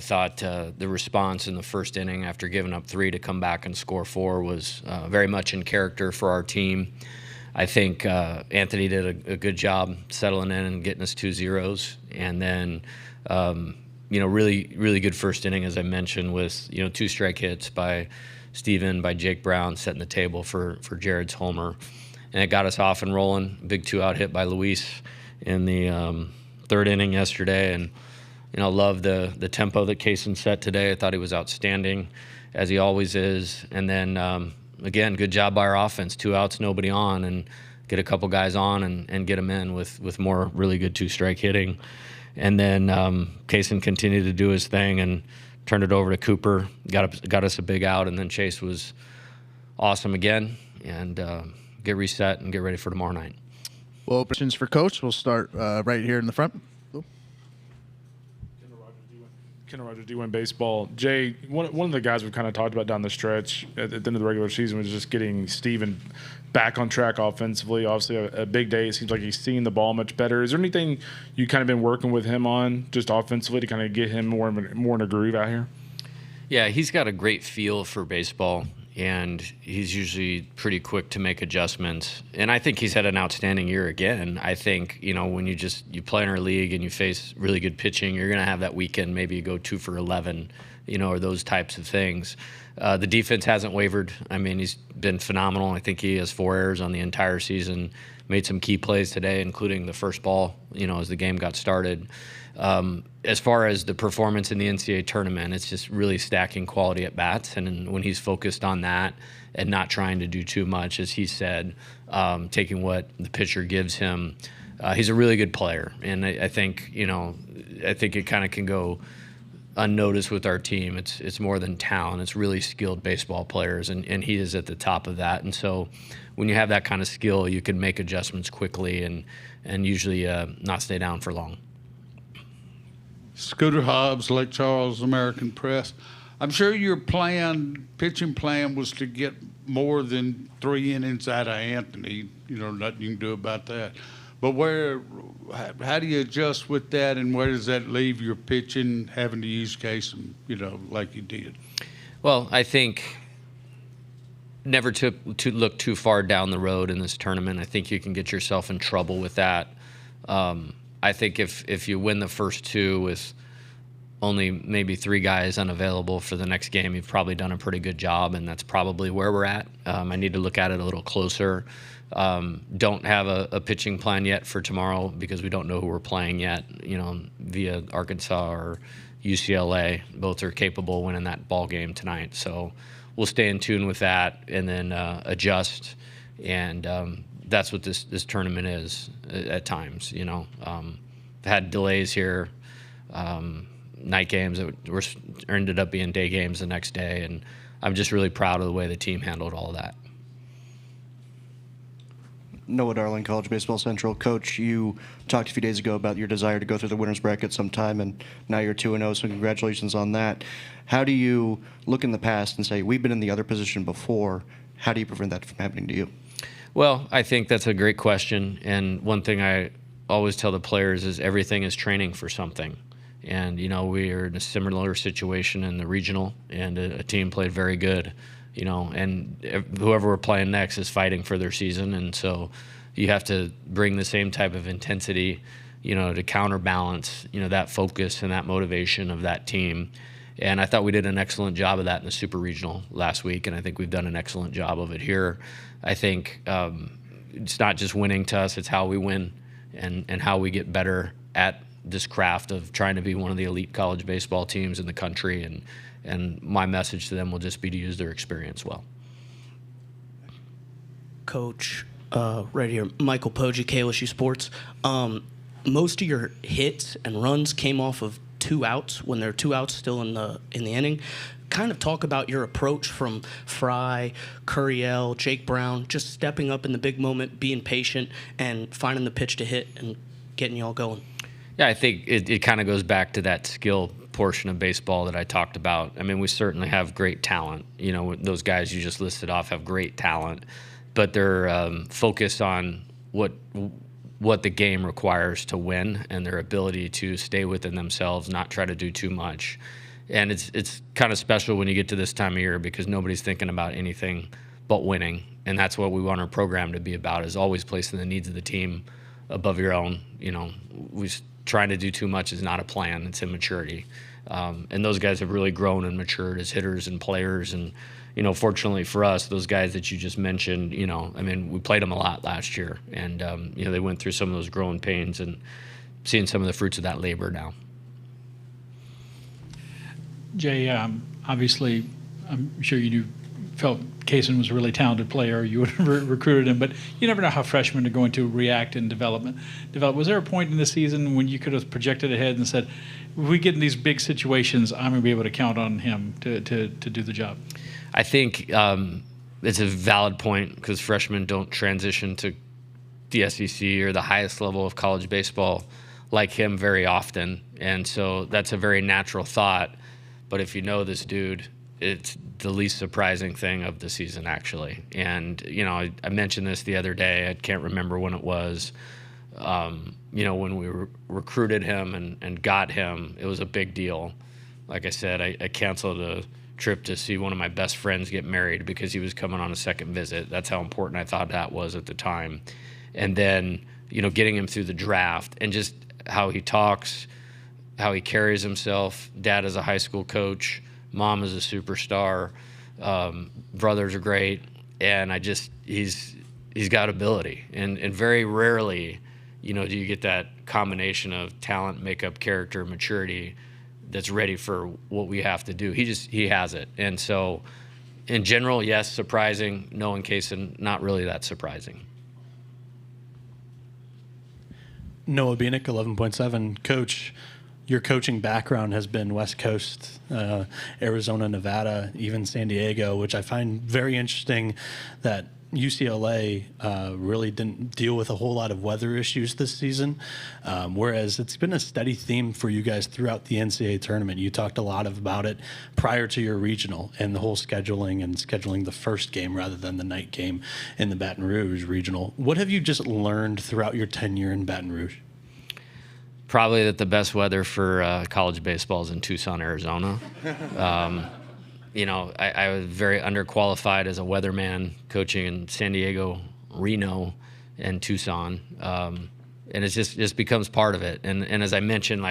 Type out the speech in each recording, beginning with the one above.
I thought the response in the first inning after giving up 3 to come back and score 4 was very much in character for our team. I think Anthony did a good job settling in and getting us 2 zeros. And then, really, really good first inning, as I mentioned, with, 2 strike hits by Steven, by Jake Brown, setting the table for Jared's homer. And it got us off and rolling. Big 2-out hit by Luis in the third inning yesterday. And, love the tempo that Kaysen set today. I thought he was outstanding, as he always is. And then, again, good job by our offense. 2 outs, nobody on, and get a couple guys on and get them in with more really good 2-strike hitting. And then Kaysen continued to do his thing and turned it over to Cooper, got us a big out, and then Chase was awesome again. And get reset and get ready for tomorrow night. Well, questions for Coach. We'll start right here in the front. Kendall Rogers, D1 Baseball. Jay, one of the guys we've kind of talked about down the stretch at the end of the regular season was just getting Steven back on track offensively. Obviously, a big day. It seems like he's seeing the ball much better. Is there anything you kind of been working with him on just offensively to kind of get him more in a groove out here? Yeah, he's got a great feel for baseball, and he's usually pretty quick to make adjustments. And I think he's had an outstanding year again. I think, when you play in our league and you face really good pitching, you're going to have that weekend, maybe you go 2 for 11, or those types of things. The defense hasn't wavered. I mean, he's been phenomenal. I think he has 4 errors on the entire season, made some key plays today, including the first ball, as the game got started. As far as the performance in the NCAA tournament, it's just really stacking quality at bats. And when he's focused on that and not trying to do too much, as he said, taking what the pitcher gives him, he's a really good player. And I think, it kind of can go unnoticed with our team. It's more than talent. It's really skilled baseball players, and he is at the top of that. And so when you have that kind of skill, you can make adjustments quickly and usually not stay down for long. Scooter Hobbs, Lake Charles, American Press. I'm sure your pitching plan was to get more than 3 innings out of Anthony. Nothing you can do about that. But how do you adjust with that, and where does that leave your pitching, having to use Kaysen, like you did? Well, I think never to look too far down the road in this tournament. I think you can get yourself in trouble with that. I think if you win the first 2 with only maybe 3 guys unavailable for the next game, you've probably done a pretty good job, and that's probably where we're at. I need to look at it a little closer. Don't have a pitching plan yet for tomorrow because we don't know who we're playing yet, via Arkansas or UCLA. Both are capable of winning that ball game tonight. So we'll stay in tune with that and then adjust. And that's what this tournament is at times. Had delays here, night games that ended up being day games the next day, and I'm just really proud of the way the team handled all of that. Noah Darling, College Baseball Central. Coach, you talked a few days ago about your desire to go through the winner's bracket sometime, and now you're 2-0, so congratulations on that. How do you look in the past and say, we've been in the other position before? How do you prevent that from happening to you? Well, I think that's a great question, and one thing I always tell the players is everything is training for something. And, we are in a similar situation in the regional, and a team played very good, and whoever we're playing next is fighting for their season. And so you have to bring the same type of intensity, to counterbalance, that focus and that motivation of that team. And I thought we did an excellent job of that in the Super Regional last week, and I think we've done an excellent job of it here. I think it's not just winning to us, it's how we win and how we get better at this craft of trying to be one of the elite college baseball teams in the country. And my message to them will just be to use their experience well. Coach, right here, Michael Poggi, KLSU Sports. Most of your hits and runs came off of 2 outs when there are 2 outs still in the inning. Kind of talk about your approach from Fry, Curiel, Jake Brown, just stepping up in the big moment, being patient, and finding the pitch to hit and getting y'all going. Yeah, I think it kind of goes back to that skill portion of baseball that I talked about. I mean, we certainly have great talent. Those guys you just listed off have great talent, but they're focused on what the game requires to win and their ability to stay within themselves, not try to do too much. And it's kind of special when you get to this time of year because nobody's thinking about anything but winning. And that's what we want our program to be about, is always placing the needs of the team above your own. Trying to do too much is not a plan. It's immaturity. And those guys have really grown and matured as hitters and players. And, fortunately for us, those guys that you just mentioned, we played them a lot last year. And, they went through some of those growing pains and seeing some of the fruits of that labor now. Jay, obviously, I'm sure you felt Kaysen was a really talented player. You would have recruited him, but you never know how freshmen are going to react and develop. Was there a point in the season when you could have projected ahead and said, if we get in these big situations, I'm going to be able to count on him to do the job? I think it's a valid point because freshmen don't transition to the SEC or the highest level of college baseball like him very often. And so that's a very natural thought. But if you know this dude, it's the least surprising thing of the season, actually. And, I mentioned this the other day. I can't remember when it was. When we recruited him and got him, it was a big deal. Like I said, I canceled a trip to see one of my best friends get married because he was coming on a second visit. That's how important I thought that was at the time. And then, getting him through the draft and just how he talks, how he carries himself. Dad is a high school coach. Mom is a superstar. Brothers are great. And he's got ability. And very rarely, do you get that combination of talent, makeup, character, maturity that's ready for what we have to do. He has it. And so in general, yes, surprising. Knowing Kaysen, not really that surprising. Noah Bieniek, 11.7. Coach, your coaching background has been West Coast, Arizona, Nevada, even San Diego, which I find very interesting that UCLA really didn't deal with a whole lot of weather issues this season, whereas it's been a steady theme for you guys throughout the NCAA tournament. You talked a lot about it prior to your regional and the whole scheduling the first game rather than the night game in the Baton Rouge regional. What have you just learned throughout your tenure in Baton Rouge? Probably that the best weather for college baseball is in Tucson, Arizona. I was very underqualified as a weatherman coaching in San Diego, Reno, and Tucson. And it just becomes part of it. And as I mentioned,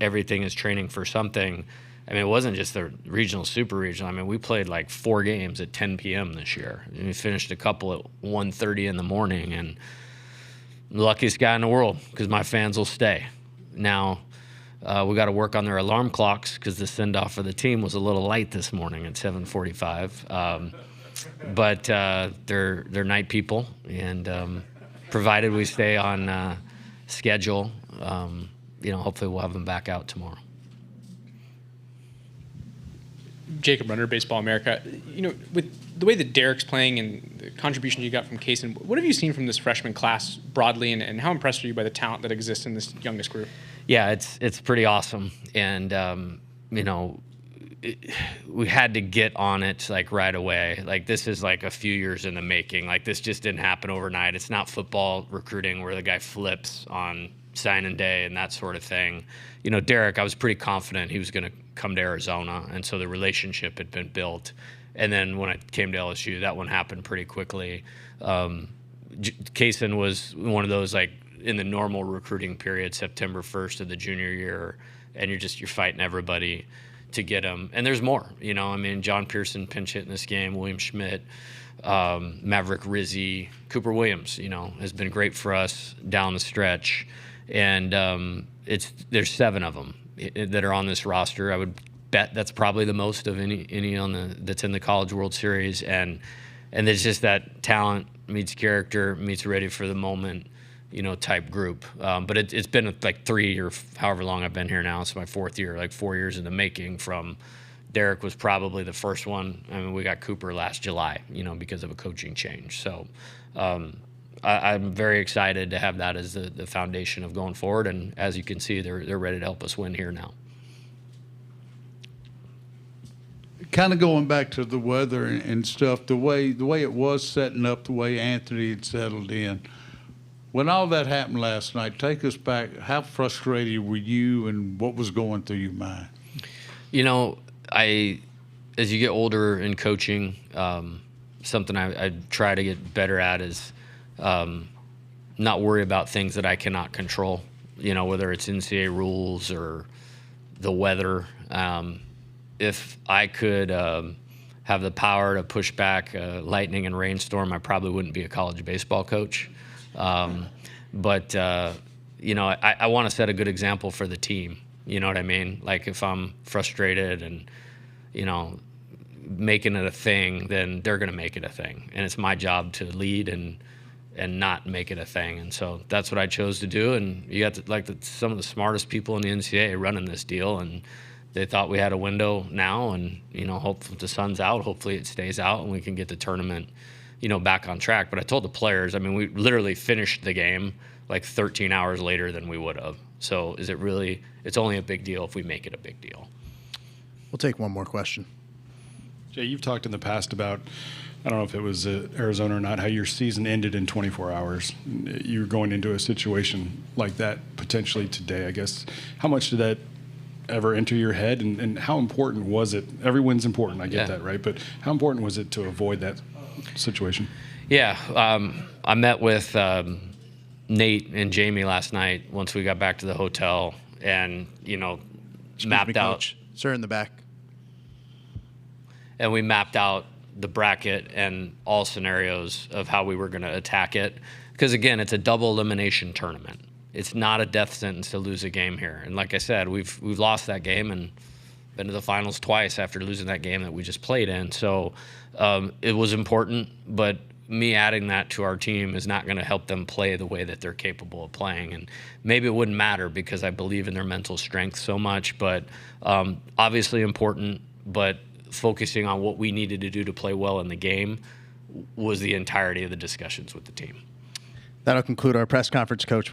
everything is training for something. It wasn't just the regional, super regional. We played 4 games at 10 p.m. this year. And we finished a couple at 1:30 in the morning. And I'm the luckiest guy in the world because my fans will stay. Now, we got to work on their alarm clocks because the send-off for the team was a little light this morning at 7:45. But they're night people, and provided we stay on schedule, hopefully we'll have them back out tomorrow. Jacob Runner, Baseball America. With the way that Derek's playing and the contribution you got from Kaysen, what have you seen from this freshman class broadly, and how impressed are you by the talent that exists in this youngest group? Yeah, it's pretty awesome, and we had to get on it right away. This is a few years in the making. This just didn't happen overnight. It's not football recruiting where the guy flips on signing day and that sort of thing. Derek, I was pretty confident he was going to come to Arizona, and so the relationship had been built. And then when I came to LSU, that one happened pretty quickly. Kaysen was one of those in the normal recruiting period, September 1st of the junior year, and you're fighting everybody to get him. And there's more, John Pearson pinch hit in this game, William Schmidt, Maverick Rizzi, Cooper Williams, has been great for us down the stretch. And there's 7 of them that are on this roster. I would bet that's probably the most of any that's in the College World Series. And there's just that talent meets character, meets ready for the moment, type group. But it's been 3 or however long I've been here now. It's my 4th year, 4 years in the making. From Derek was probably the first one. We got Cooper last July, because of a coaching change. So I'm very excited to have that as the foundation of going forward. And as you can see, they're ready to help us win here now. Kind of going back to the weather and stuff, the way it was setting up, the way Anthony had settled in. When all that happened last night, take us back. How frustrated were you, and what was going through your mind? As you get older in coaching, something I try to get better at is not worry about things that I cannot control. Whether it's NCAA rules or the weather. If I could have the power to push back a lightning and rainstorm, I probably wouldn't be a college baseball coach. But I want to set a good example for the team. You know what I mean? Like if I'm frustrated and, making it a thing, then they're going to make it a thing. And it's my job to lead and not make it a thing. And so that's what I chose to do. And you got some of the smartest people in the NCAA running this deal. And they thought we had a window now. And, hopefully the sun's out. Hopefully it stays out and we can get the tournament, back on track. But I told the players, we literally finished the game like 13 hours later than we would have. So is it really, it's only a big deal if we make it a big deal. We'll take one more question. Jay, you've talked in the past about, I don't know if it was Arizona or not, how your season ended in 24 hours. You're going into a situation like that potentially today, I guess. How much did that ever enter your head, and how important was it? Every win's important, I get that, right? But how important was it to avoid that situation? Yeah, I met with Nate and Jamie last night once we got back to the hotel and, mapped out. Coach. Sir in the back. And we mapped out the bracket and all scenarios of how we were going to attack it. Because, again, it's a double elimination tournament. It's not a death sentence to lose a game here. And like I said, we've lost that game and been to the finals twice after losing that game that we just played in. So it was important, but me adding that to our team is not going to help them play the way that they're capable of playing. And maybe it wouldn't matter because I believe in their mental strength so much. But obviously important, but focusing on what we needed to do to play well in the game was the entirety of the discussions with the team. That'll conclude our press conference, Coach.